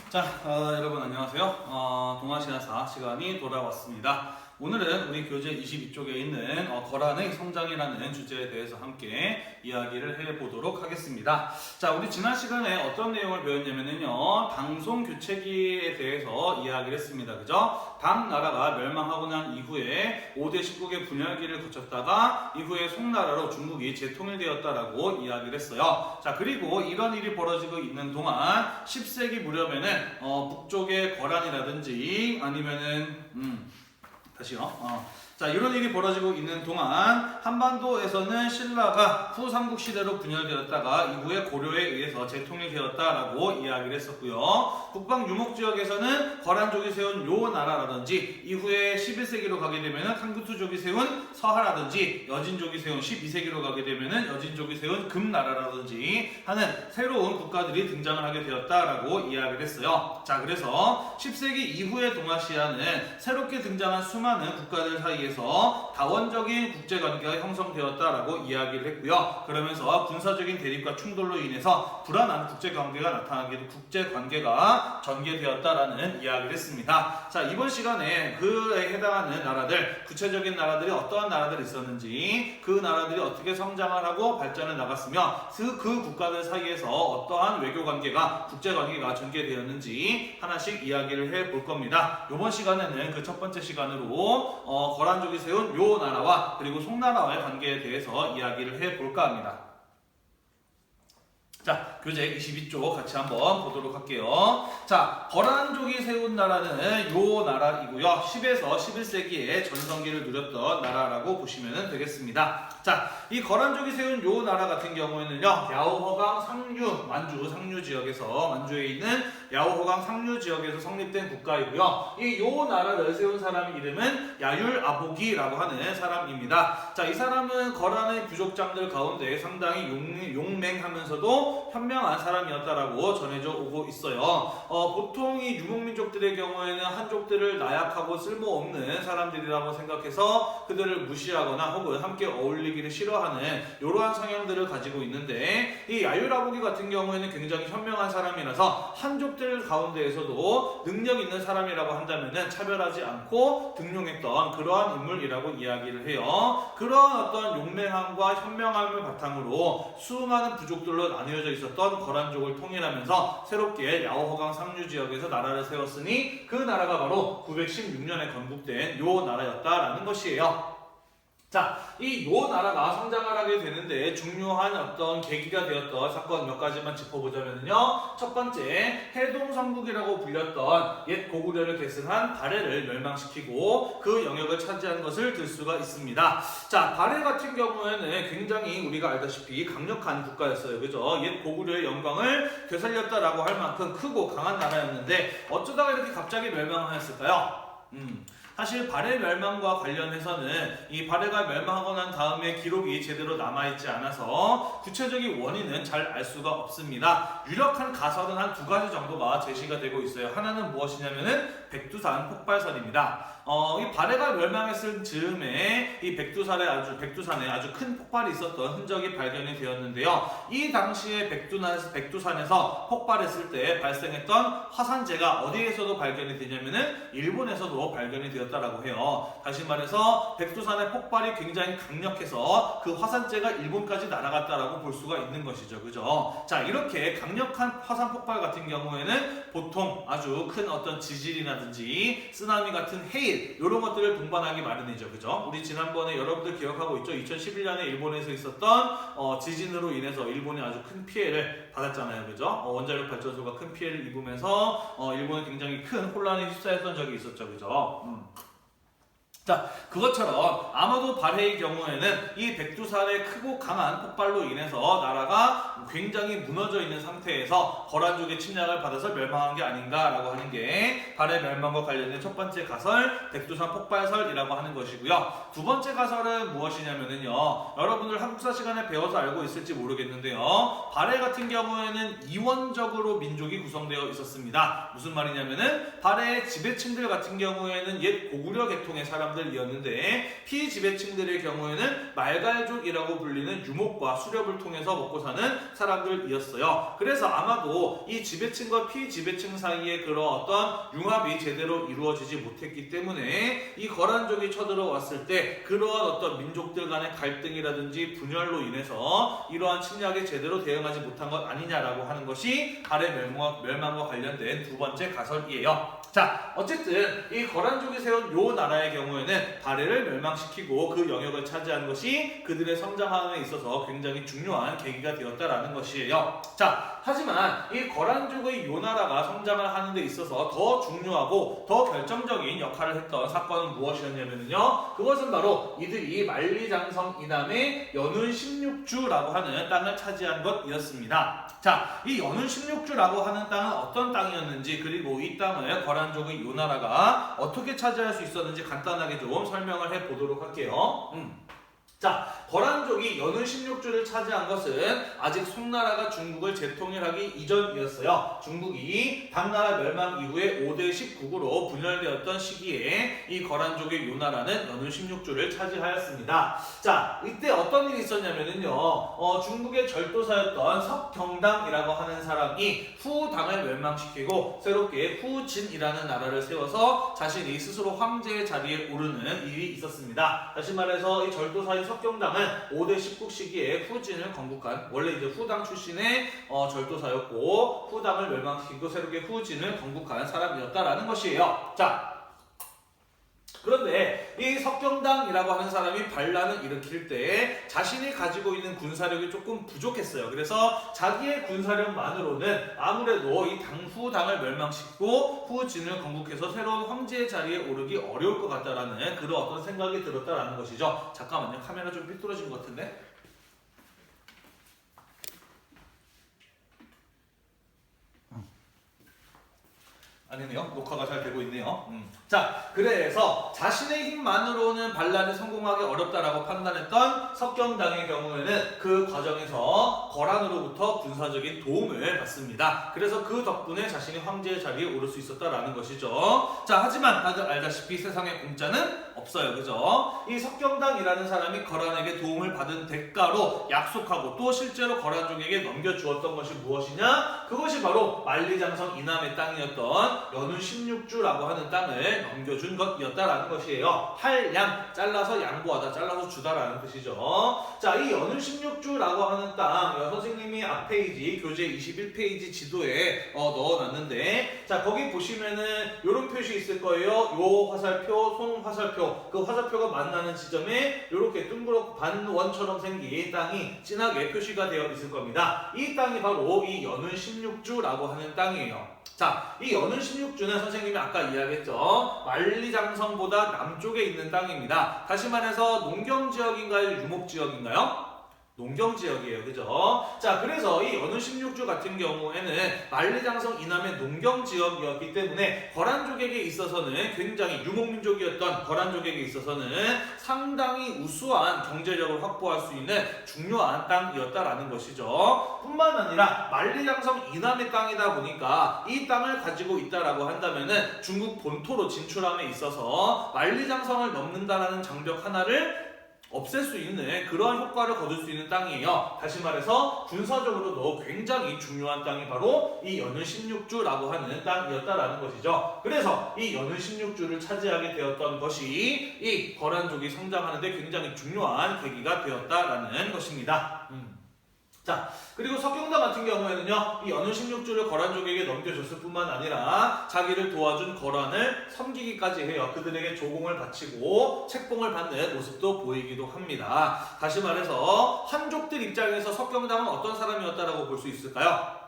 자, 여러분 안녕하세요. 동아시아사 시간이 돌아왔습니다. 오늘은 우리 교재 22쪽에 있는 거란의 성장이라는 주제에 대해서 함께 이야기를 해보도록 하겠습니다. 자, 우리 지난 시간에 어떤 내용을 배웠냐면요, 당송 교체기에 대해서 이야기를 했습니다. 그죠? 당 나라가 멸망하고 난 이후에 5대 19개 분열기를 거쳤다가 이후에 송나라로 중국이 재통일되었다라고 이야기를 했어요. 자, 그리고 이런 일이 벌어지고 있는 동안 10세기 무렵에는 북쪽의 거란이라든지 아니면은 자, 이런 일이 벌어지고 있는 동안 한반도에서는 신라가 후삼국 시대로 분열되었다가 이후에 고려에 의해서 재통일되었다라고 이야기를 했었고요. 북방 유목지역에서는 거란족이 세운 요 나라라든지 이후에 11세기로 가게 되면 한구투족이 세운 서하라든지 여진족이 세운 12세기로 가게 되면 여진족이 세운 금나라라든지 하는 새로운 국가들이 등장을 하게 되었다라고 이야기를 했어요. 자, 그래서 10세기 이후의 동아시아는 새롭게 등장한 수많은 국가들 사이에 다원적인 국제관계가 형성되었다라고 이야기를 했고요. 그러면서 군사적인 대립과 충돌로 인해서 불안한 국제관계가 국제관계가 전개되었다라는 이야기를 했습니다. 자, 이번 시간에 그에 해당하는 나라들, 구체적인 나라들이 어떠한 나라들이 있었는지, 그 나라들이 어떻게 성장을 하고 발전을 나갔으며 그 국가들 사이에서 어떠한 외교관계가, 국제관계가 전개되었는지 하나씩 이야기를 해볼 겁니다. 이번 시간에는 그 첫 번째 시간으로 거란족이 세운 요 나라와 그리고 송나라와의 관계에 대해서 이야기를 해볼까 합니다. 자, 교재 22쪽 같이 한번 보도록 할게요. 자, 거란족이 세운 나라는 요 나라이고요. 10에서 11세기에 전성기를 누렸던 나라라고 보시면 되겠습니다. 자, 이 거란족이 세운 요 나라 같은 경우에는요, 야오허강 상류, 만주 상류 지역에서, 만주에 있는 야오허강 상류 지역에서 성립된 국가이고요. 이 요 나라를 세운 사람 이름은 야율아보기라고 하는 사람입니다. 자, 이 사람은 거란의 부족장들 가운데 상당히 용맹하면서도 현명한 사람이었다라고 전해져 오고 있어요. 보통 이 유목민족들의 경우에는 한족들을 나약하고 쓸모없는 사람들이라고 생각해서 그들을 무시하거나 혹은 함께 어울리기를 싫어하는 이러한 성향들을 가지고 있는데, 이 야율아보기 같은 경우에는 굉장히 현명한 사람이라서 한족들 가운데에서도 능력 있는 사람이라고 한다면 차별하지 않고 등용했던 그러한 인물이라고 이야기를 해요. 그러한 어떤 용맹함과 현명함을 바탕으로 수많은 부족들로 나뉘어져 있었던 거란족을 통일하면서 새롭게 야오허강 상류 지역에서 나라를 세웠으니 그 나라가 바로 916년에 건국된 요 나라였다라는 것이에요. 자, 이 요 나라가 성장을 하게 되는데 중요한 어떤 계기가 되었던 사건 몇 가지만 짚어보자면요. 첫 번째, 해동성국이라고 불렸던 옛 고구려를 계승한 발해를 멸망시키고 그 영역을 차지한 것을 들 수가 있습니다. 자, 발해 같은 경우에는 굉장히 우리가 알다시피 강력한 국가였어요. 그죠? 옛 고구려의 영광을 되살렸다라고 할 만큼 크고 강한 나라였는데 어쩌다가 이렇게 갑자기 멸망하였을까요? 사실 발해 멸망과 관련해서는 이 발해가 멸망하고 난 다음에 기록이 제대로 남아있지 않아서 구체적인 원인은 잘 알 수가 없습니다. 유력한 가설은 한 두 가지 정도가 제시가 되고 있어요. 하나는 무엇이냐면은 백두산 폭발설입니다. 이 발해가 멸망했을 즈음에 이 백두산에 아주 큰 폭발이 있었던 흔적이 발견이 되었는데요. 이 당시에 백두산에서 폭발했을 때 발생했던 화산재가 어디에서도 발견이 되냐면은 일본에서도 발견이 되었다라고 해요. 다시 말해서 백두산의 폭발이 굉장히 강력해서 그 화산재가 일본까지 날아갔다라고 볼 수가 있는 것이죠. 그죠? 자, 이렇게 강력한 화산 폭발 같은 경우에는 보통 아주 큰 어떤 지진이라든지 쓰나미 같은 해일 이런 것들을 동반하기 마련이죠. 그죠? 우리 지난번에 여러분들 기억하고 있죠? 2011년에 일본에서 있었던 지진으로 인해서 일본이 아주 큰 피해를 받았잖아요. 그죠? 원자력 발전소가 큰 피해를 입으면서 일본이 굉장히 큰 혼란에 휩싸였던 적이 있었죠. 그죠? 자, 그것처럼 아마도 발해의 경우에는 이 백두산의 크고 강한 폭발로 인해서 나라가 굉장히 무너져 있는 상태에서 거란족의 침략을 받아서 멸망한 게 아닌가라고 하는 게 발해 멸망과 관련된 첫 번째 가설, 백두산 폭발설이라고 하는 것이고요. 두 번째 가설은 무엇이냐면요, 여러분들 한국사 시간에 배워서 알고 있을지 모르겠는데요, 발해 같은 경우에는 이원적으로 민족이 구성되어 있었습니다. 무슨 말이냐면은 발해의 지배층들 같은 경우에는 옛 고구려 계통의 사람들 사람들이었는데 피지배층들의 경우에는 말갈족이라고 불리는 유목과 수렵을 통해서 먹고 사는 사람들이었어요. 그래서 아마도 이 지배층과 피지배층 사이에 그런 어떤 융합이 제대로 이루어지지 못했기 때문에 이 거란족이 쳐들어왔을 때 그러한 어떤 민족들 간의 갈등이라든지 분열로 인해서 이러한 침략에 제대로 대응하지 못한 것 아니냐라고 하는 것이 발해 멸망과 관련된 두 번째 가설이에요. 자, 어쨌든 이 거란족이 세운 요 나라의 경우에는 발해를 멸망시키고 그 영역을 차지한 것이 그들의 성장함에 있어서 굉장히 중요한 계기가 되었다라는 것이에요. 자, 하지만 이 거란족의 요 나라가 성장을 하는 데 있어서 더 중요하고 더 결정적인 역할을 했던 사건은 무엇이었냐면요, 그것은 바로 이들이 만리장성 이남의 연운 16주라고 하는 땅을 차지한 것이었습니다. 자, 이 연운 16주라고 하는 땅은 어떤 땅이었는지, 그리고 이 땅을 거란족의 요 나라가 어떻게 차지할 수 있었는지 간단하게 좀 설명을 해보도록 할게요. 자, 거란족이 연운 16주를 차지한 것은 아직 송나라가 중국을 재통일하기 이전이었어요. 중국이 당나라 멸망 이후에 5대 19국으로 분열되었던 시기에 이 거란족의 요 나라는 연운 16주를 차지하였습니다. 자, 이때 어떤 일이 있었냐면요, 중국의 절도사였던 석경당이라고 하는 사람이 후당을 멸망시키고 새롭게 후진이라는 나라를 세워서 자신이 스스로 황제의 자리에 오르는 일이 있었습니다. 다시 말해서 이 절도사인 석경당은 5대 19국 시기에 후진을 건국한, 원래 이제 후당 출신의 절도사였고 후당을 멸망시키고 새롭게 후진을 건국한 사람이었다라는 것이에요. 자, 그런데 이 석경당이라고 하는 사람이 반란을 일으킬 때 자신이 가지고 있는 군사력이 조금 부족했어요. 그래서 자기의 군사력만으로는 아무래도 이 후당을 멸망시키고 후진을 건국해서 새로운 황제의 자리에 오르기 어려울 것 같다라는 그런 어떤 생각이 들었다라는 것이죠. 잠깐만요, 카메라 좀 삐뚤어진 것 같은데? 아니네요. 녹화가 잘 되고 있네요. 자, 그래서 자신의 힘만으로는 반란을 성공하기 어렵다라고 판단했던 석경당의 경우에는 그 과정에서 거란으로부터 군사적인 도움을 받습니다. 그래서 그 덕분에 자신이 황제의 자리에 오를 수 있었다라는 것이죠. 자, 하지만 다들 알다시피 세상에 공짜는 없어요. 그죠? 이 석경당이라는 사람이 거란에게 도움을 받은 대가로 약속하고 또 실제로 거란족에게 넘겨주었던 것이 무엇이냐? 그것이 바로 만리장성 이남의 땅이었던 연운 16주라고 하는 땅을 넘겨준 것이었다라는 것이에요. 할 양, 잘라서 양보하다, 잘라서 주다라는 뜻이죠. 자, 이 연운 16주라고 하는 땅, 선생님이 앞 페이지, 교재 21페이지 지도에 넣어놨는데, 자, 거기 보시면은 이런 표시 있을 거예요. 요 화살표, 송 화살표, 그 화살표가 만나는 지점에 이렇게 둥그렇고 반원처럼 생긴 땅이 진하게 표시가 되어 있을 겁니다. 이 땅이 바로 이 연운 16주라고 하는 땅이에요. 자, 이 연운 16주는 선생님이 아까 이야기했죠. 만리장성보다 남쪽에 있는 땅입니다. 다시 말해서 농경지역인가요? 유목지역인가요? 농경지역이에요. 그죠? 자, 그래서 이 연운 16주 같은 경우에는 만리장성 이남의 농경지역이었기 때문에 거란족에게 있어서는 굉장히 유목민족이었던 거란족에게 있어서는 상당히 우수한 경제력을 확보할 수 있는 중요한 땅이었다라는 것이죠. 뿐만 아니라 만리장성 이남의 땅이다 보니까 이 땅을 가지고 있다라고 한다면은 중국 본토로 진출함에 있어서 만리장성을 넘는다라는 장벽 하나를 없앨 수 있는 그러한 효과를 거둘 수 있는 땅이에요. 다시 말해서 군사적으로도 굉장히 중요한 땅이 바로 이 연운 16주라고 하는 땅이었다라는 것이죠. 그래서 이 연운 16주를 차지하게 되었던 것이 이 거란족이 성장하는 데 굉장히 중요한 계기가 되었다라는 것입니다. 자, 그리고 석경당 같은 경우에는요, 이 연운 16주를 거란족에게 넘겨줬을 뿐만 아니라 자기를 도와준 거란을 섬기기까지 해요. 그들에게 조공을 바치고 책봉을 받는 모습도 보이기도 합니다. 다시 말해서 한족들 입장에서 석경당은 어떤 사람이었다라고 볼 수 있을까요?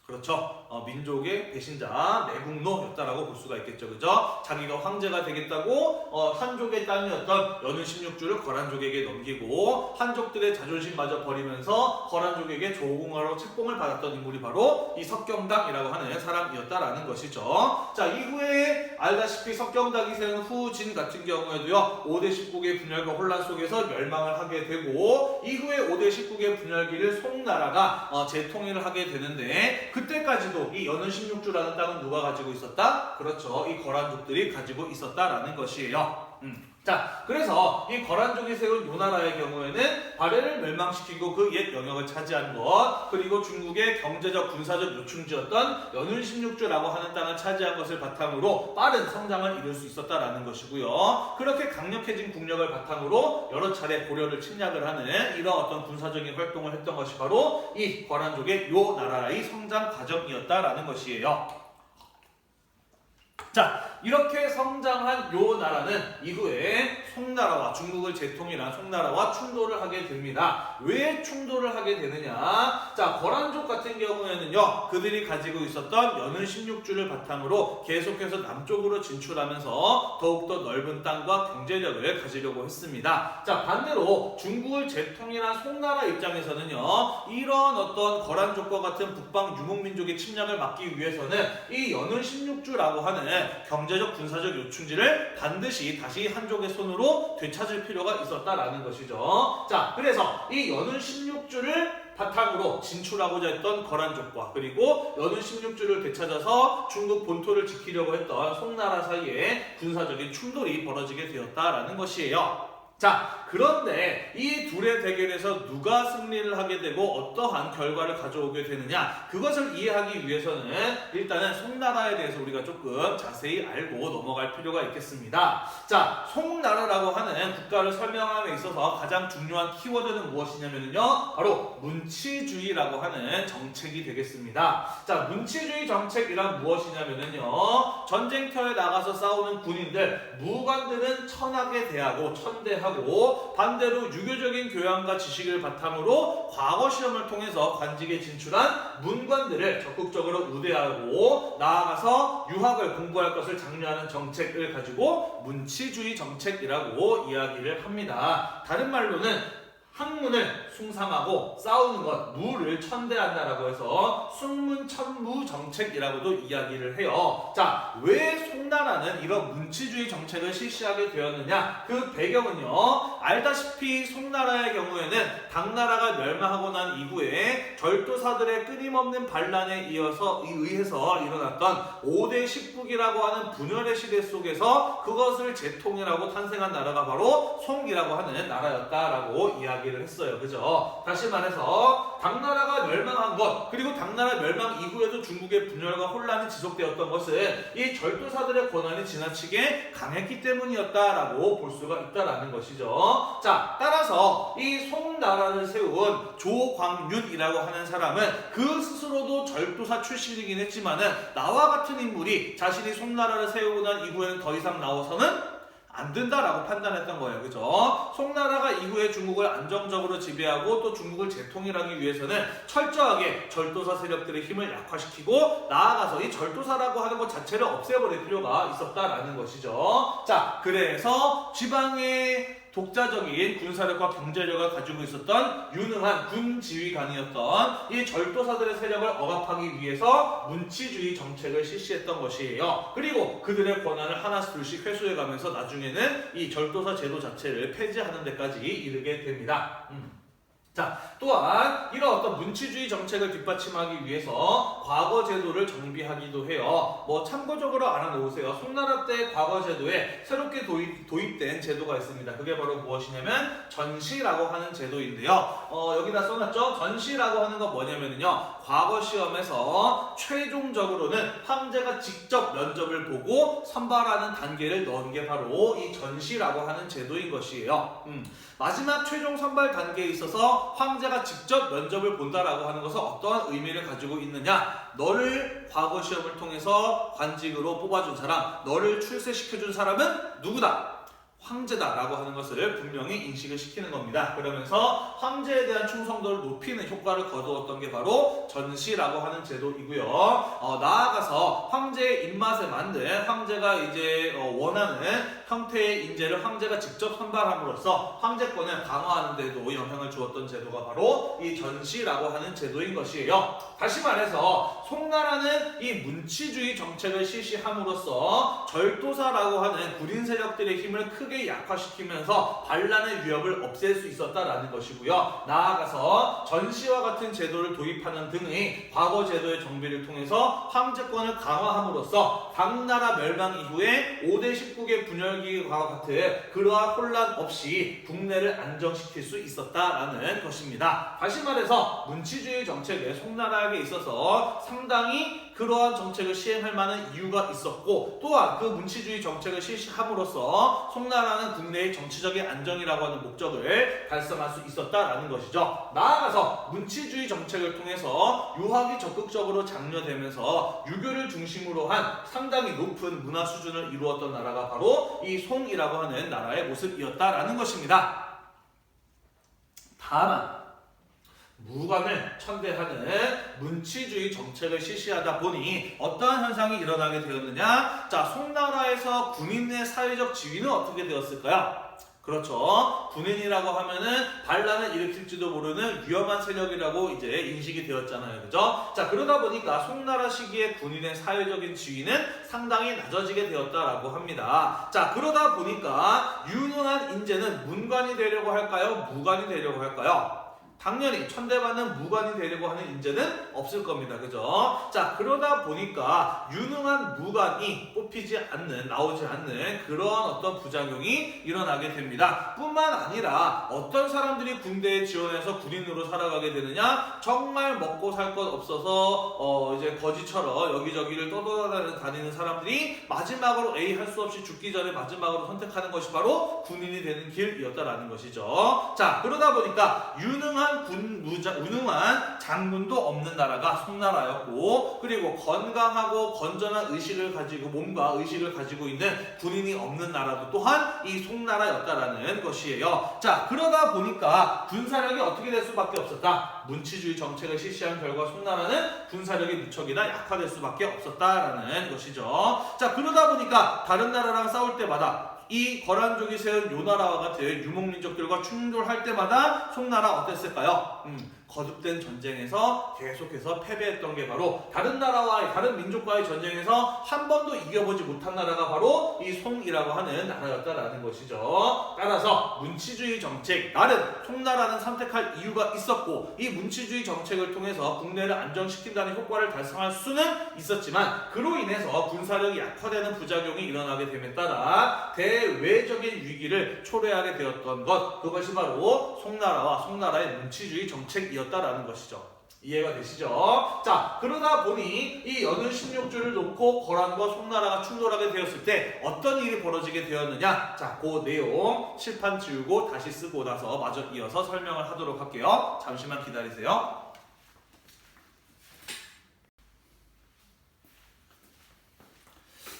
그렇죠. 민족의 배신자, 내국노였다라고 볼 수가 있겠죠. 그죠? 자기가 황제가 되겠다고 한족의 땅이었던 연운 16주를 거란족에게 넘기고 한족들의 자존심마저 버리면서 거란족에게 조공하러 책봉을 받았던 인물이 바로 이 석경당이라고 하는 사람이었다라는 것이죠. 자, 이후에 알다시피 석경당이 세운 후진 같은 경우에도요, 5대 19국의 분열과 혼란 속에서 멸망을 하게 되고, 이후에 5대 19국의 분열기를 송나라가 재통일을 하게 되는데, 그때까지도 이 연운 16주라는 땅은 누가 가지고 있었다? 그렇죠. 이 거란족들이 가지고 있었다라는 것이에요. 자, 그래서 이 거란족이 세운 요 나라의 경우에는 발해를 멸망시키고 그 옛 영역을 차지한 것, 그리고 중국의 경제적 군사적 요충지였던 연운 16주라고 하는 땅을 차지한 것을 바탕으로 빠른 성장을 이룰 수 있었다라는 것이고요. 그렇게 강력해진 국력을 바탕으로 여러 차례 고려를 침략을 하는 이런 어떤 군사적인 활동을 했던 것이 바로 이 거란족의 요 나라의 성장 과정이었다라는 것이에요. 자, 이렇게 성장한 요 나라는 이후에 송나라와 중국을 재통일한 송나라와 충돌을 하게 됩니다. 왜 충돌을 하게 되느냐? 자, 거란족 같은 경우에는요, 그들이 가지고 있었던 연운 16주를 바탕으로 계속해서 남쪽으로 진출하면서 더욱더 넓은 땅과 경제력을 가지려고 했습니다. 자, 반대로 중국을 재통일한 송나라 입장에서는요, 이런 어떤 거란족과 같은 북방 유목민족의 침략을 막기 위해서는 이 연운 16주라고 하는 경제적 군사적 요충지를 반드시 다시 한족의 손으로 되찾을 필요가 있었다라는 것이죠. 자, 그래서 이 연운 16주를 바탕으로 진출하고자 했던 거란족과 그리고 연운 16주를 되찾아서 중국 본토를 지키려고 했던 송나라 사이에 군사적인 충돌이 벌어지게 되었다라는 것이에요. 자, 그런데 이 둘의 대결에서 누가 승리를 하게 되고 어떠한 결과를 가져오게 되느냐, 그것을 이해하기 위해서는 일단은 송나라에 대해서 우리가 조금 자세히 알고 넘어갈 필요가 있겠습니다. 자, 송나라라고 하는 국가를 설명함에 있어서 가장 중요한 키워드는 무엇이냐면요, 바로 문치주의라고 하는 정책이 되겠습니다. 자, 문치주의 정책이란 무엇이냐면요, 전쟁터에 나가서 싸우는 군인들, 무관들은 천하게 대하고 천대하고, 반대로 유교적인 교양과 지식을 바탕으로 과거 시험을 통해서 관직에 진출한 문관들을 적극적으로 우대하고 나아가서 유학을 공부할 것을 장려하는 정책을 가지고 문치주의 정책이라고 이야기를 합니다. 다른 말로는 학문을 숭상하고 싸우는 것, 무를 천대한다라고 해서 숙문천무 정책이라고도 이야기를 해요. 자, 왜 송나라는 이런 문치주의 정책을 실시하게 되었느냐? 그 배경은요, 알다시피 송나라의 경우에는 당나라가 멸망하고 난 이후에 절도사들의 끊임없는 반란에 의해서 일어났던 5대 10국이라고 하는 분열의 시대 속에서 그것을 재통일하고 탄생한 나라가 바로 송이라고 하는 나라였다라고 이야기를 했어요. 그죠? 다시 말해서 당나라가 멸망한 것, 그리고 당나라 멸망 이후에도 중국의 분열과 혼란이 지속되었던 것은 이 절도사들의 권한이 지나치게 강했기 때문이었다라고 볼 수가 있다라는 것이죠. 자, 따라서 이 송나라를 세운 조광윤이라고 하는 사람은 그 스스로도 절도사 출신이긴 했지만은 나와 같은 인물이 자신이 송나라를 세우고 난 이후에는 더 이상 나와서는 안 된다라고 판단했던 거예요. 그죠? 송나라가 이후에 중국을 안정적으로 지배하고 또 중국을 재통일하기 위해서는 철저하게 절도사 세력들의 힘을 약화시키고 나아가서 이 절도사라고 하는 것 자체를 없애버릴 필요가 있었다라는 것이죠. 자, 그래서 지방의 독자적인 군사력과 경제력을 가지고 있었던 유능한 군지휘관이었던 이 절도사들의 세력을 억압하기 위해서 문치주의 정책을 실시했던 것이에요. 그리고 그들의 권한을 하나씩 둘씩 회수해가면서 나중에는 이 절도사 제도 자체를 폐지하는 데까지 이르게 됩니다. 자, 또한 이런 어떤 문치주의 정책을 뒷받침하기 위해서 과거 제도를 정비하기도 해요. 뭐 참고적으로 알아놓으세요. 송나라 때 과거 제도에 새롭게 도입된 제도가 있습니다. 그게 바로 무엇이냐면 전시라고 하는 제도인데요. 여기다 써놨죠? 전시라고 하는 건 뭐냐면요, 과거 시험에서 최종적으로는 황제가 직접 면접을 보고 선발하는 단계를 넣은 게 바로 이 전시라고 하는 제도인 것이에요. 마지막 최종 선발 단계에 있어서 황제가 직접 면접을 본다라고 하는 것은 어떠한 의미를 가지고 있느냐? 너를 과거 시험을 통해서 관직으로 뽑아준 사람, 너를 출세시켜준 사람은 누구다? 황제다라고 하는 것을 분명히 인식을 시키는 겁니다. 그러면서 황제에 대한 충성도를 높이는 효과를 거두었던 게 바로 전시라고 하는 제도이고요. 나아가서 황제의 입맛에 맞는 황제가 이제 원하는 형태의 인재를 황제가 직접 선발함으로써 황제권을 강화하는 데도 영향을 주었던 제도가 바로 이 전시라고 하는 제도인 것이에요. 다시 말해서 송나라는 이 문치주의 정책을 실시함으로써 절도사라고 하는 군인 세력들의 힘을 크게 크게 약화시키면서 반란의 위협을 없앨 수 있었다라는 것이고요. 나아가서 전시와 같은 제도를 도입하는 등의 과거 제도의 정비를 통해서 황제권을 강화함으로써 당나라 멸망 이후에 5대 19개 분열기와 같은 그러한 혼란 없이 국내를 안정시킬 수 있었다라는 것입니다. 다시 말해서 문치주의 정책에 송나라에게 있어서 상당히 그러한 정책을 시행할 만한 이유가 있었고, 또한 그 문치주의 정책을 실시함으로써 송나라는 국내의 정치적인 안정이라고 하는 목적을 달성할 수 있었다라는 것이죠. 나아가서 문치주의 정책을 통해서 유학이 적극적으로 장려되면서 유교를 중심으로 한 상당히 높은 문화 수준을 이루었던 나라가 바로 이 송이라고 하는 나라의 모습이었다라는 것입니다. 다만 무관을 천대하는 문치주의 정책을 실시하다 보니 어떠한 현상이 일어나게 되었느냐? 자, 송나라에서 군인의 사회적 지위는 어떻게 되었을까요? 그렇죠. 군인이라고 하면은 반란을 일으킬지도 모르는 위험한 세력이라고 이제 인식이 되었잖아요. 그죠? 자, 그러다 보니까 송나라 시기에 군인의 사회적인 지위는 상당히 낮아지게 되었다라고 합니다. 자, 그러다 보니까 유능한 인재는 문관이 되려고 할까요? 무관이 되려고 할까요? 당연히 천대받는 무관이 되려고 하는 인재는 없을 겁니다. 그죠? 자, 그러다 보니까 유능한 무관이 나오지 않는 그런 어떤 부작용이 일어나게 됩니다. 뿐만 아니라 어떤 사람들이 군대에 지원해서 군인으로 살아가게 되느냐? 정말 먹고 살 것 없어서 이제 거지처럼 여기저기를 떠돌아다니는 사람들이 마지막으로 할 수 없이 죽기 전에 마지막으로 선택하는 것이 바로 군인이 되는 길이었다라는 것이죠. 자, 그러다 보니까 유능한 장군도 없는 나라가 송나라였고, 그리고 건강하고 건전한 몸과 의식을 가지고 있는 군인이 없는 나라도 또한 이 송나라였다라는 것이에요. 자, 그러다 보니까 군사력이 어떻게 될 수밖에 없었다? 문치주의 정책을 실시한 결과 송나라는 군사력이 무척이나 약화될 수밖에 없었다라는 것이죠. 자, 그러다 보니까 다른 나라랑 싸울 때마다 이 거란족이 세운 요나라와 같은 유목민족들과 충돌할 때마다 송나라 어땠을까요? 거듭된 전쟁에서 계속해서 패배했던 게 바로 다른 민족과의 전쟁에서 한 번도 이겨보지 못한 나라가 바로 이 송이라고 하는 나라였다라는 것이죠. 따라서 문치주의 정책, 송나라는 선택할 이유가 있었고, 이 문치주의 정책을 통해서 국내를 안정시킨다는 효과를 달성할 수는 있었지만, 그로 인해서 군사력이 약화되는 부작용이 일어나게 됨에 따라 대외적인 위기를 초래하게 되었던 것, 그것이 바로 송나라의 문치주의 정책이었다라는 것이죠. 이해가 되시죠? 자, 그러다 보니 이 연은 16주를 놓고 거란과 송나라가 충돌하게 되었을 때 어떤 일이 벌어지게 되었느냐? 자, 그 내용 칠판 지우고 다시 쓰고 나서 마저 이어서 설명을 하도록 할게요. 잠시만 기다리세요.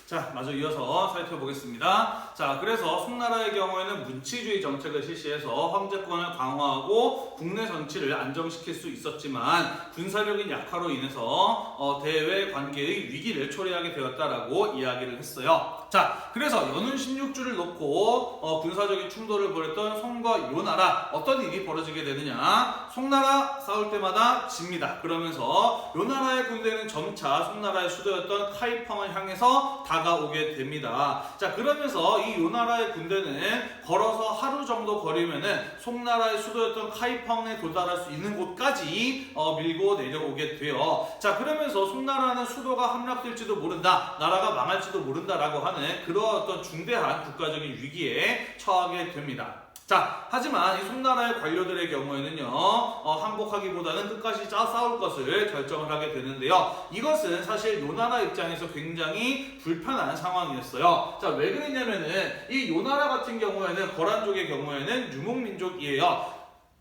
자, 마저 이어서 살펴보겠습니다. 자, 그래서 송나라의 경우에는 문치주의 정책을 실시해서 황제권을 강화하고 국내 정치를 안정시킬 수 있었지만 군사력인 약화로 인해서 대외 관계의 위기를 초래하게 되었다라고 이야기를 했어요. 자, 그래서 연운 16주를 놓고 군사적인 충돌을 벌였던 송과 요나라, 어떤 일이 벌어지게 되느냐? 송나라 싸울 때마다 집니다. 그러면서 요나라의 군대는 점차 송나라의 수도였던 카이펑을 향해서 다가오게 됩니다. 자, 그러면서 이 요나라의 군대는 걸어서 하루 정도 거리면은 송나라의 수도였던 카이펑에 도달할 수 있는 곳까지 밀고 내려오게 돼요. 자, 그러면서 송나라는 수도가 함락될지도 모른다, 나라가 망할지도 모른다라고 하는 그런 어떤 중대한 국가적인 위기에 처하게 됩니다. 자, 하지만 이 송나라의 관료들의 경우에는요, 항복하기보다는 끝까지 싸울 것을 결정을 하게 되는데요. 이것은 사실 요나라 입장에서 굉장히 불편한 상황이었어요. 자, 왜 그랬냐면은 이 요나라 같은 경우에는 거란족의 경우에는 유목민족이에요.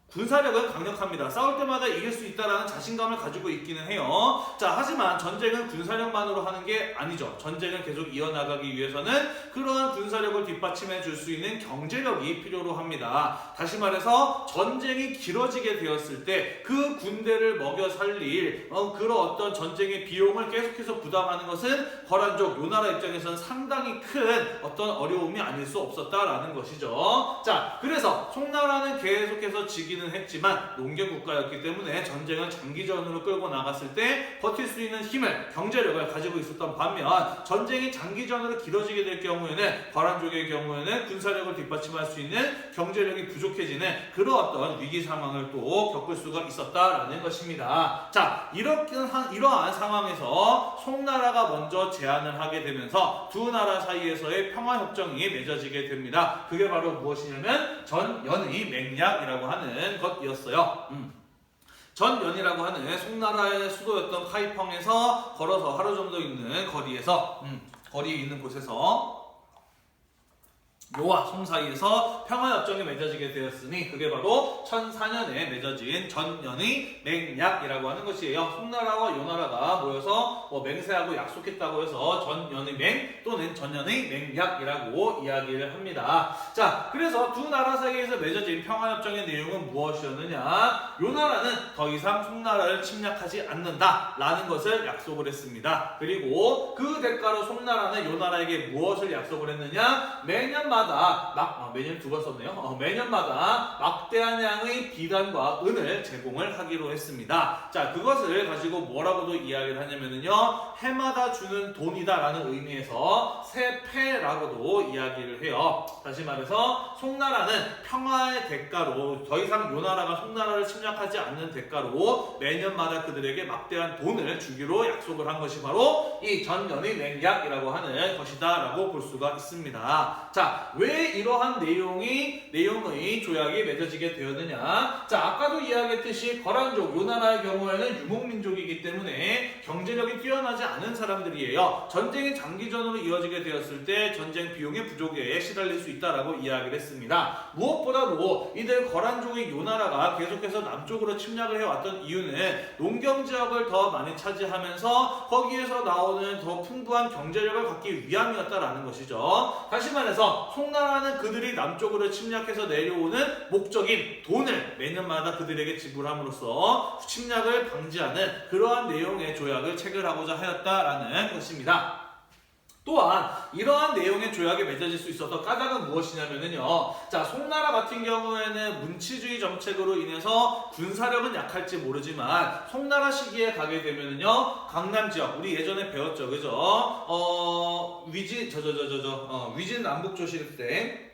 군사력은 강력합니다. 싸울 때마다 이길 수 있다는 자신감을 가지고 있기는 해요. 자, 하지만 전쟁은 군사력만으로 하는 게 아니죠. 전쟁을 계속 이어나가기 위해서는 그러한 군사력을 뒷받침해 줄 수 있는 경제력이 필요로 합니다. 다시 말해서 전쟁이 길어지게 되었을 때 그 군대를 먹여 살릴 그런 어떤 전쟁의 비용을 계속해서 부담하는 것은 거란족 요나라 입장에서는 상당히 큰 어떤 어려움이 아닐 수 없었다라는 것이죠. 자, 그래서 송나라는 계속해서 지기 지기는 했지만 농경 국가였기 때문에 전쟁을 장기전으로 끌고 나갔을 때 버틸 수 있는 힘을, 경제력을 가지고 있었던 반면 전쟁이 장기전으로 길어지게 될 경우에는 거란족의 경우에는 군사력을 뒷받침할 수 있는 경제력이 부족해지는 그런 어떤 위기 상황을 또 겪을 수가 있었다라는 것입니다. 자, 이러한 상황에서 송나라가 먼저 제안을 하게 되면서 두 나라 사이에서의 평화협정이 맺어지게 됩니다. 그게 바로 무엇이냐면 전연의 맹약이라고 하는 것이었어요. 전연이라고 하는 송나라의 수도였던 카이펑에서 걸어서 하루 정도 있는 거리에 있는 곳에서 요와 송 사이에서 평화협정이 맺어지게 되었으니 그게 바로 1004년에 맺어진 전연의 맹약이라고 하는 것이에요. 송나라와 요나라가 모여서 맹세하고 약속했다고 해서 전연의 맹 또는 전연의 맹약이라고 이야기를 합니다. 자, 그래서 두 나라 사이에서 맺어진 평화협정의 내용은 무엇이었느냐? 요나라는 더 이상 송나라를 침략하지 않는다라는 것을 약속을 했습니다. 그리고 그 대가로 송나라는 요나라에게 무엇을 약속을 했느냐? 매년 두 번 썼네요. 매년마다 막대한 양의 비단과 은을 제공을 하기로 했습니다. 자, 그것을 가지고 뭐라고도 이야기를 하냐면요, 해마다 주는 돈이다라는 의미에서 세패라고도 이야기를 해요. 다시 말해서 송나라는 평화의 대가로 더 이상 요나라가 송나라를 침략하지 않는 대가로 매년마다 그들에게 막대한 돈을 주기로 약속을 한 것이 바로 이 전연의 맹약이라고 하는 것이다라고 볼 수가 있습니다. 자, 왜 이러한 내용의 조약이 맺어지게 되었느냐? 자, 아까도 이야기했듯이 거란족, 요나라의 경우에는 유목민족이기 때문에 경제력이 뛰어나지 않은 사람들이에요. 전쟁이 장기전으로 이어지게 되었을 때 전쟁 비용의 부족에 시달릴 수 있다라고 이야기를 했습니다. 무엇보다도 이들 거란족의 요나라가 계속해서 남쪽으로 침략을 해왔던 이유는 농경지역을 더 많이 차지하면서 거기에서 나오는 더 풍부한 경제력을 갖기 위함이었다라는 것이죠. 다시 말해서 송나라는 그들이 남쪽으로 침략해서 내려오는 목적인 돈을 매년마다 그들에게 지불함으로써 침략을 방지하는 그러한 내용의 조약을 체결하고자 하였다라는 것입니다. 또한 이러한 내용의 조약이 맺어질 수 있었던 까닭은 무엇이냐면요, 자, 송나라 같은 경우에는 문치주의 정책으로 인해서 군사력은 약할지 모르지만 송나라 시기에 가게 되면요, 강남 지역, 우리 예전에 배웠죠, 그죠? 위진 남북조 시대 때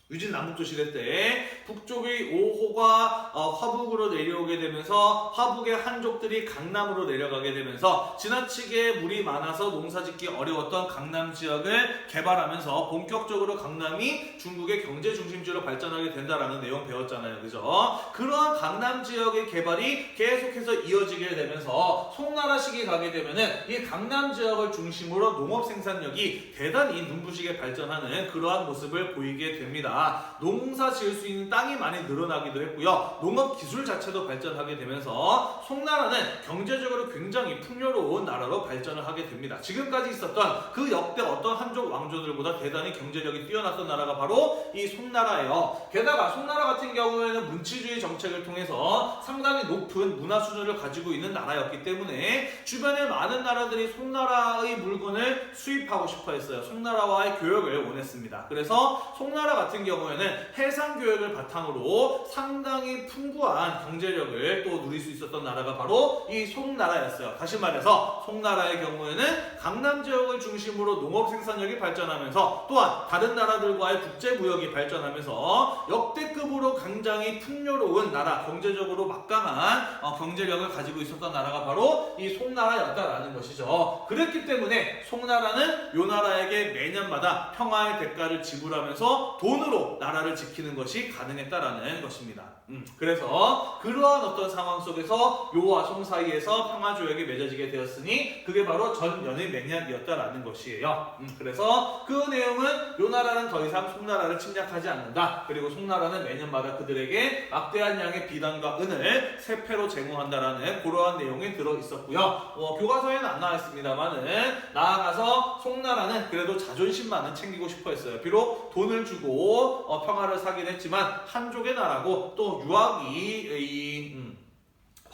위진 남북조 시대 때 북쪽의 5호가 화북으로 내려오게 되면서 화북의 한족들이 강남으로 내려가게 되면서 지나치게 물이 많아서 농사짓기 어려웠던 강남 지역을 개발하면서 본격적으로 강남이 중국의 경제 중심지로 발전하게 된다라는 내용 배웠잖아요, 그죠? 그러한 강남 지역의 개발이 계속해서 이어지게 되면서 송나라 시기 가게 되면은 이 강남 지역을 중심으로 농업 생산력이 대단히 눈부시게 발전하는 그러한 모습을 보이게 됩니다. 농사 지을 수 있는 땅이 많이 늘어나기도 했고요. 농업 기술 자체도 발전하게 되면서 송나라는 경제적으로 굉장히 풍요로운 나라로 발전을 하게 됩니다. 지금까지 있었던 그 역대 어떤 한족 왕조들보다 대단히 경제력이 뛰어났던 나라가 바로 이 송나라예요. 게다가 송나라 같은 경우에는 문치주의 정책을 통해서 상당히 높은 문화 수준을 가지고 있는 나라였기 때문에 주변의 많은 나라들이 송나라의 물건을 수입하고 싶어 했어요. 송나라와의 교역을 원했습니다. 그래서 송나라 같은 경우에는 해상 교역을 바탕으로 상당히 풍부한 경제력을 또 누릴 수 있었던 나라가 바로 이 송나라였어요. 다시 말해서 송나라의 경우에는 강남 지역을 중심으로 농업 생산력이 발전하면서 또한 다른 나라들과의 국제 무역이 발전하면서 역대급으로 굉장히 풍요로운 나라, 경제적으로 막강한 경제력을 가지고 있었던 나라가 바로 이 송나라였다라는 것이죠. 그랬기 때문에 송나라는 요나라에게 매년마다 평화의 대가를 지불하면서 돈으로 나라를 지키는 것이 가능했다라는 것입니다. 그래서 그러한 어떤 상황 속에서 요와 송 사이에서 평화조약이 맺어지게 되었으니 그게 바로 전연의 맹약이었다라는 것이에요. 그래서 그 내용은 요나라는 더 이상 송나라를 침략하지 않는다. 그리고 송나라는 매년마다 그들에게 막대한 양의 비단과 은을 세패로 제공한다라는 그러한 내용이 들어있었고요. 교과서에는 안 나와있습니다만은 나아가서 송나라는 그래도 자존심만은 챙기고 싶어 했어요. 비록 돈을 주고 평화를 사긴 했지만 한족의 나라고 또 유학이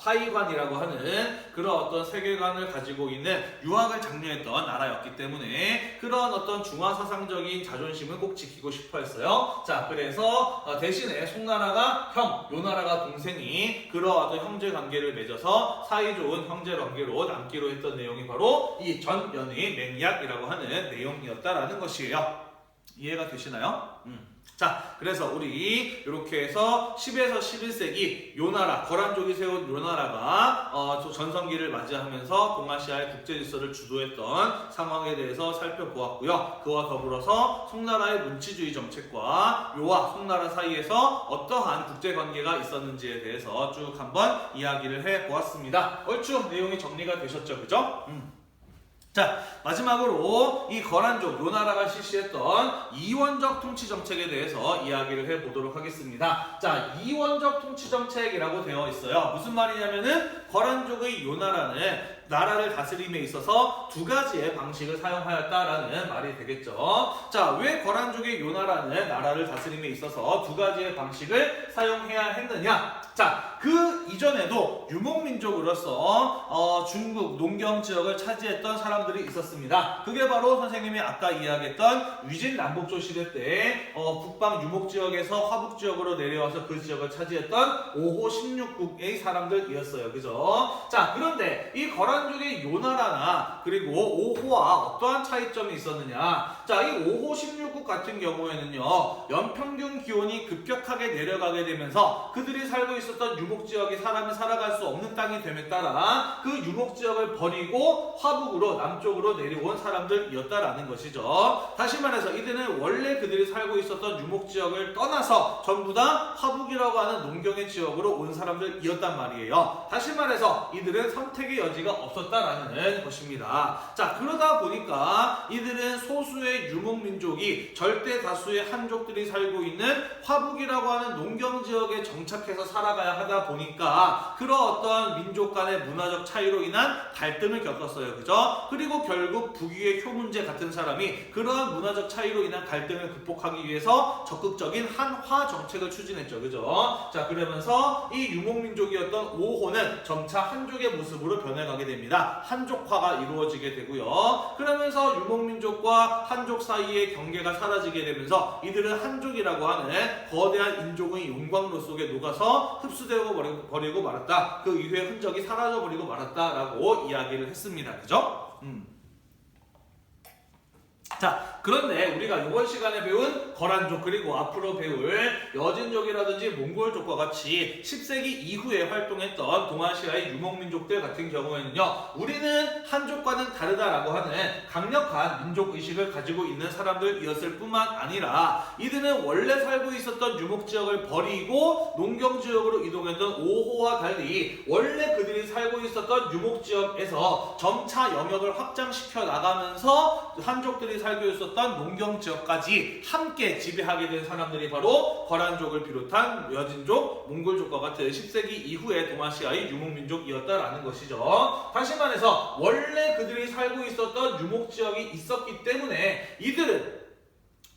화이관이라고 하는 그런 어떤 세계관을 가지고 있는 유학을 장려했던 나라였기 때문에 그런 어떤 중화사상적인 자존심을 꼭 지키고 싶어 했어요. 자, 그래서 대신에 송나라가 형, 요나라가 동생이 그런 어떤 형제 관계를 맺어서 사이좋은 형제 관계로 남기로 했던 내용이 바로 이 전연의 맹약이라고 하는 내용이었다라는 것이에요. 이해가 되시나요? 자, 그래서 우리 이렇게 해서 10에서 11세기 요나라, 거란족이 세운 요나라가 전성기를 맞이하면서 동아시아의 국제질서를 주도했던 상황에 대해서 살펴보았고요. 그와 더불어서 송나라의 문치주의 정책과 요와 송나라 사이에서 어떠한 국제관계가 있었는지에 대해서 쭉 한번 이야기를 해보았습니다. 얼추 내용이 정리가 되셨죠? 그죠? 자, 마지막으로 이 거란족 요나라가 실시했던 이원적 통치 정책에 대해서 이야기를 해보도록 하겠습니다. 자, 이원적 통치 정책이라고 되어 있어요. 무슨 말이냐면은 거란족의 요나라는 나라를 다스림에 있어서 두 가지의 방식을 사용하였다라는 말이 되겠죠. 자, 왜 거란족의 요나라는 나라를 다스림에 있어서 두 가지의 방식을 사용해야 했느냐? 자, 그 이전에도 유목민족으로서 중국 농경 지역을 차지했던 사람들이 있었습니다. 그게 바로 선생님이 아까 이야기했던 위진 남북조 시대 때 북방 유목 지역에서 화북 지역으로 내려와서 그 지역을 차지했던 5호 16국의 사람들이었어요. 그죠? 자, 그런데 이 거란족의 요나라나 그리고 5호와 어떠한 차이점이 있었느냐? 자, 이 5호 16국 같은 경우에는요, 연평균 기온이 급격하게 내려가게 되면서 그들이 살고 있었던 유목지역에 사람이 살아갈 수 없는 땅이 됨에 따라 그 유목지역을 버리고 화북으로 남쪽으로 내려온 사람들이었다라는 것이죠. 다시 말해서 이들은 원래 그들이 살고 있었던 유목지역을 떠나서 전부 다 화북이라고 하는 농경의 지역으로 온 사람들이었단 말이에요. 다시 말해서 이들은 선택의 여지가 없었다라는 것입니다. 자, 그러다 보니까 이들은 소수의 유목민족이 절대 다수의 한족들이 살고 있는 화북이라고 하는 농경지역에 정착해서 살아가야 하다 보니까 그런 어떤 민족 간의 문화적 차이로 인한 갈등을 겪었어요. 그죠? 그리고 결국 북위의 효 문제 같은 사람이 그러한 문화적 차이로 인한 갈등을 극복하기 위해서 적극적인 한화 정책을 추진했죠. 그죠? 자, 그러면서 이 유목민족이었던 5호는 점차 한족의 모습으로 변해가게 됩니다. 한족화가 이루어지게 되고요. 그러면서 유목민족과 한족 사이의 경계가 사라지게 되면서 이들은 한족이라고 하는 거대한 인종의 용광로 속에 녹아서 흡수되고 버리고 말았다. 그 이후에 흔적이 사라져버리고 말았다라고 이야기를 했습니다. 그죠? 자, 그런데 우리가 이번 시간에 배운 거란족 그리고 앞으로 배울 여진족이라든지 몽골족과 같이 10세기 이후에 활동했던 동아시아의 유목민족들 같은 경우에는요, 우리는 한족과는 다르다라고 하는 강력한 민족의식을 가지고 있는 사람들이었을 뿐만 아니라 이들은 원래 살고 있었던 유목지역을 버리고 농경지역으로 이동했던 5호와 달리 원래 그들이 살고 있었던 유목지역에서 점차 영역을 확장시켜 나가면서 한족들이 살고 있었던 농경 지역까지 함께 지배하게 된 사람들이 바로 거란족을 비롯한 여진족, 몽골족과 같은 10세기 이후의 동아시아의 유목민족이었다라는 것이죠. 다시 말해서 원래 그들이 살고 있었던 유목지역이 있었기 때문에 이들은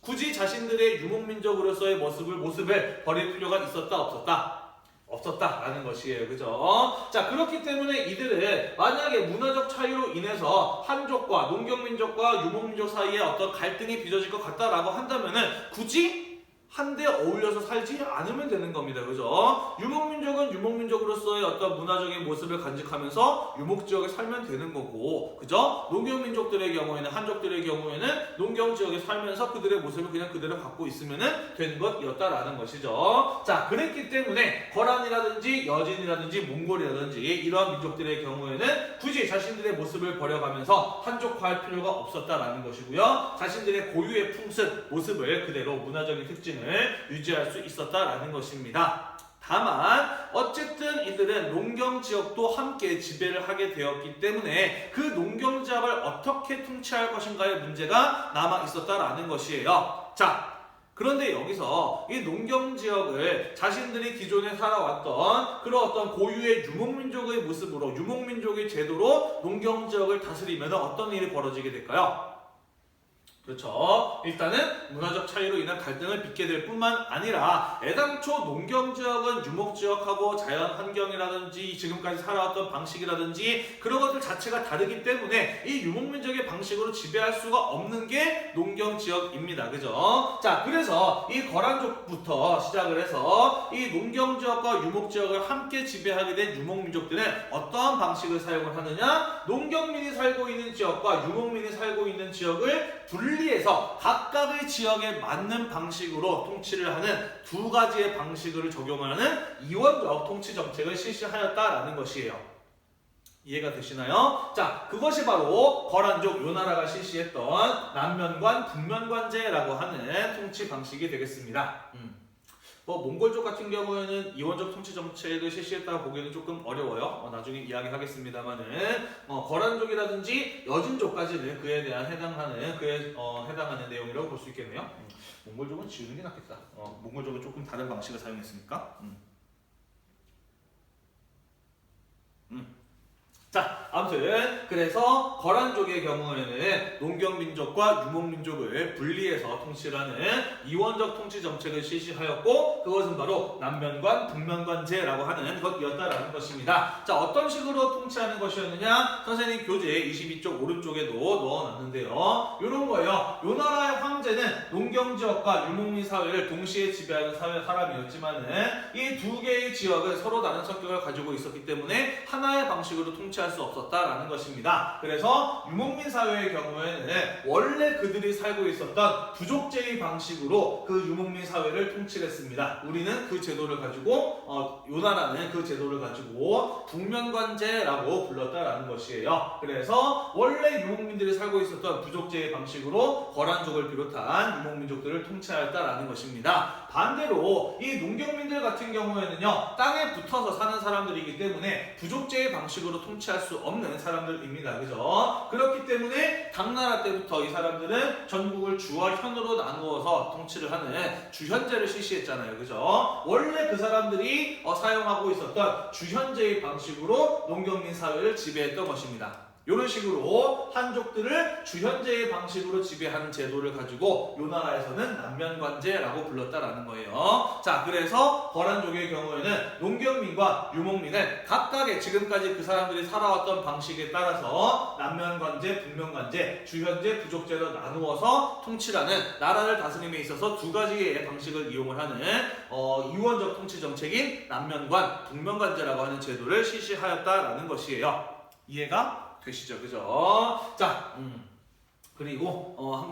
굳이 자신들의 유목민족으로서의 모습을 버릴 필요가 있었다 없었다? 없었다라는 것이에요. 그죠? 자, 그렇기 때문에 이들은 만약에 문화적 차이로 인해서 한족과 농경민족과 유목민족 사이에 어떤 갈등이 빚어질 것 같다라고 한다면은 굳이 한데 어울려서 살지 않으면 되는 겁니다. 그죠? 유목민족은 유목민족으로서의 어떤 문화적인 모습을 간직하면서 유목지역에 살면 되는 거고, 그죠? 농경민족들의 경우에는, 한족들의 경우에는 농경지역에 살면서 그들의 모습을 그냥 그대로 갖고 있으면 되는 것이었다라는 것이죠. 자, 그랬기 때문에 거란이라든지 여진이라든지 몽골이라든지 이러한 민족들의 경우에는 굳이 자신들의 모습을 버려가면서 한족화할 필요가 없었다라는 것이고요. 자신들의 고유의 풍습, 모습을 그대로 문화적인 특징을 유지할 수 있었다라는 것입니다. 다만 어쨌든 이들은 농경지역도 함께 지배를 하게 되었기 때문에 그 농경지역을 어떻게 통치할 것인가의 문제가 남아 있었다라는 것이에요. 자, 그런데 여기서 이 농경지역을 자신들이 기존에 살아왔던 그런 어떤 고유의 유목민족의 모습으로, 유목민족의 제도로 농경지역을 다스리면 어떤 일이 벌어지게 될까요? 그렇죠. 일단은 문화적 차이로 인한 갈등을 빚게 될 뿐만 아니라 애당초 농경지역은 유목지역하고 자연환경이라든지 지금까지 살아왔던 방식이라든지 그런 것들 자체가 다르기 때문에 이 유목민족의 방식으로 지배할 수가 없는 게 농경지역입니다. 그죠? 자, 그래서 이 거란족부터 시작을 해서 이 농경지역과 유목지역을 함께 지배하게 된 유목민족들은 어떠한 방식을 사용을 하느냐? 농경민이 살고 있는 지역과 유목민이 살고 있는 지역을 분리해서 각각의 지역에 맞는 방식으로 통치를 하는 두 가지의 방식을 적용하는 이원적 통치 정책을 실시하였다라는 것이에요. 이해가 되시나요? 자, 그것이 바로 거란족 요나라가 실시했던 남면관 북면관제라고 하는 통치 방식이 되겠습니다. 몽골족 같은 경우에는 이원적 통치 정책을 실시했다고 보기에는 조금 어려워요. 나중에 이야기하겠습니다만은 거란족이라든지 여진족까지는 그에 대한 해당하는 내용이라고 볼 수 있겠네요. 몽골족은 지우는 게 낫겠다. 몽골족은 조금 다른 방식을 사용했으니까. 자, 아무튼 그래서 거란족의 경우에는 농경민족과 유목민족을 분리해서 통치를 하는 이원적 통치 정책을 실시하였고 그것은 바로 남면관, 북면관제라고 하는 것이었다라는 것입니다. 자, 어떤 식으로 통치하는 것이었느냐? 선생님 교재 22쪽 오른쪽에도 넣어놨는데요. 이런 거예요. 요 나라의 황제는 농경지역과 유목민 사회를 동시에 지배하는 사람이었지만은 이 두 개의 지역은 서로 다른 성격을 가지고 있었기 때문에 하나의 방식으로 통치할 수 없었다라는 것입니다. 그래서 유목민 사회의 경우에는 원래 그들이 살고 있었던 부족제의 방식으로 그 유목민 사회를 통치를 했습니다. 우리는 그 제도를 가지고 요 나라는 그 제도를 가지고 북면관제라고 불렀다라는 것이에요. 그래서 원래 유목민들이 살고 있었던 부족제의 방식으로 거란족을 비롯한 유목민족들을 통치하였다라는 것입니다. 반대로 이 농경민들 같은 경우에는요, 땅에 붙어서 사는 사람들이기 때문에 부족제의 방식으로 통치할 수 없는 사람들입니다. 그죠? 그렇기 때문에 당나라 때부터 이 사람들은 전국을 주와 현으로 나누어서 통치를 하는 주현제를 실시했잖아요. 그죠? 원래 그 사람들이 사용하고 있었던 주현제의 방식으로 농경민 사회를 지배했던 것입니다. 이런 식으로 한족들을 주현제의 방식으로 지배하는 제도를 가지고 요 나라에서는 남면관제라고 불렀다라는 거예요. 자, 그래서 거란족의 경우에는 농경민과 유목민을 각각의 지금까지 그 사람들이 살아왔던 방식에 따라서 남면관제, 북면관제, 주현제, 부족제로 나누어서 통치라는 나라를 다스림에 있어서 두 가지의 방식을 이용을 하는 이원적 통치 정책인 남면관, 북면관제라고 하는 제도를 실시하였다라는 것이에요. 이해가 되시죠? 그죠? 자, 그리고 두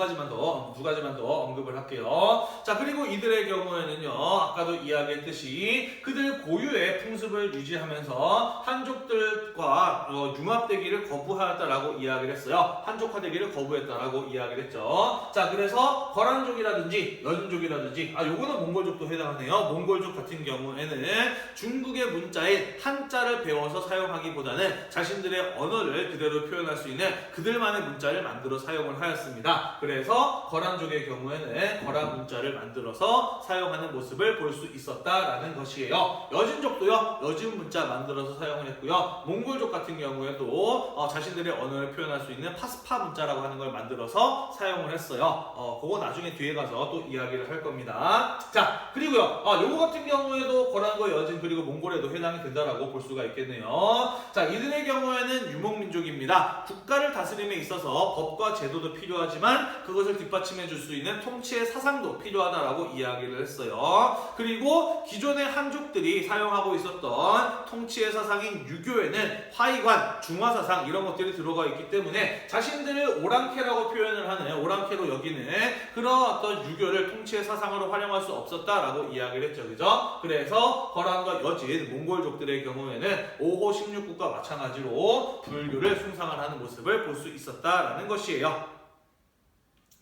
가지만 더 언급을 할게요. 자, 그리고 이들의 경우에는요, 아까도 이야기했듯이 그들 고유의 풍습을 유지하면서 한족들과 융합되기를 거부하였다라고 이야기를 했어요. 한족화되기를 거부했다라고 이야기를 했죠. 자, 그래서 거란족이라든지 여진족이라든지 요거는 몽골족도 해당하네요. 몽골족 같은 경우에는 중국의 문자인 한자를 배워서 사용하기보다는 자신들의 언어를 그대로 표현할 수 있는 그들만의 문자를 만들어 사용을 하였습니다. 그래서 거란족의 경우에는 거란 문자를 만들어서 사용하는 모습을 볼 수 있었다라는 것이에요. 여진족도요, 여진 문자 만들어서 사용을 했고요. 몽골족 같은 경우에도 자신들의 언어를 표현할 수 있는 파스파 문자라고 하는 걸 만들어서 사용을 했어요. 그거 나중에 뒤에 가서 또 이야기를 할 겁니다. 자, 그리고요, 요거 같은 경우에도 거란과 여진 그리고 몽골에도 해당이 된다라고 볼 수가 있겠네요. 자, 이들의 경우에는 유목민족입니다. 국가를 다스림에 있어서 법과 제도도 필요하지만 그것을 뒷받침해 줄 수 있는 통치의 사상도 필요하다라고 이야기를 했어요. 그리고 기존의 한족들이 사용하고 있었던 통치의 사상인 유교에는 화이관, 중화사상 이런 것들이 들어가 있기 때문에 자신들을 오랑캐라고 표현을 하는, 오랑캐로 여기는 그런 어떤 유교를 통치의 사상으로 활용할 수 없었다라고 이야기를 했죠. 그죠? 그래서 거란과 여진, 몽골족들의 경우에는 5호 16국과 마찬가지로 불교를 숭상을 하는 모습을 볼 수 있었다라는 것이에요.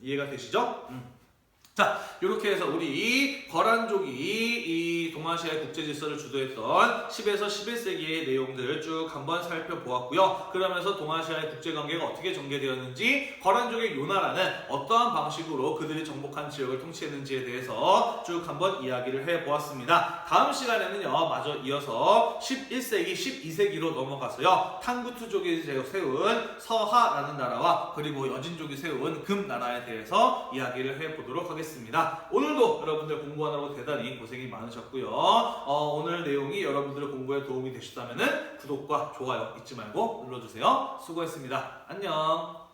이해가 되시죠? 자, 이렇게 해서 우리 거란족이 이 동아시아의 국제 질서를 주도했던 10에서 11세기의 내용들을 쭉 한번 살펴보았고요. 그러면서 동아시아의 국제 관계가 어떻게 전개되었는지, 거란족의 요나라는 어떠한 방식으로 그들이 정복한 지역을 통치했는지에 대해서 쭉 한번 이야기를 해보았습니다. 다음 시간에는요, 마저 이어서 11세기, 12세기로 넘어가서요, 탕구투족이 세운 서하라는 나라와 그리고 여진족이 세운 금나라에 대해서 이야기를 해보도록 하겠습니다. 오늘도 여러분들 공부하느라고 대단히 고생이 많으셨고요. 오늘 내용이 여러분들의 공부에 도움이 되셨다면 구독과 좋아요 잊지 말고 눌러주세요. 수고했습니다. 안녕.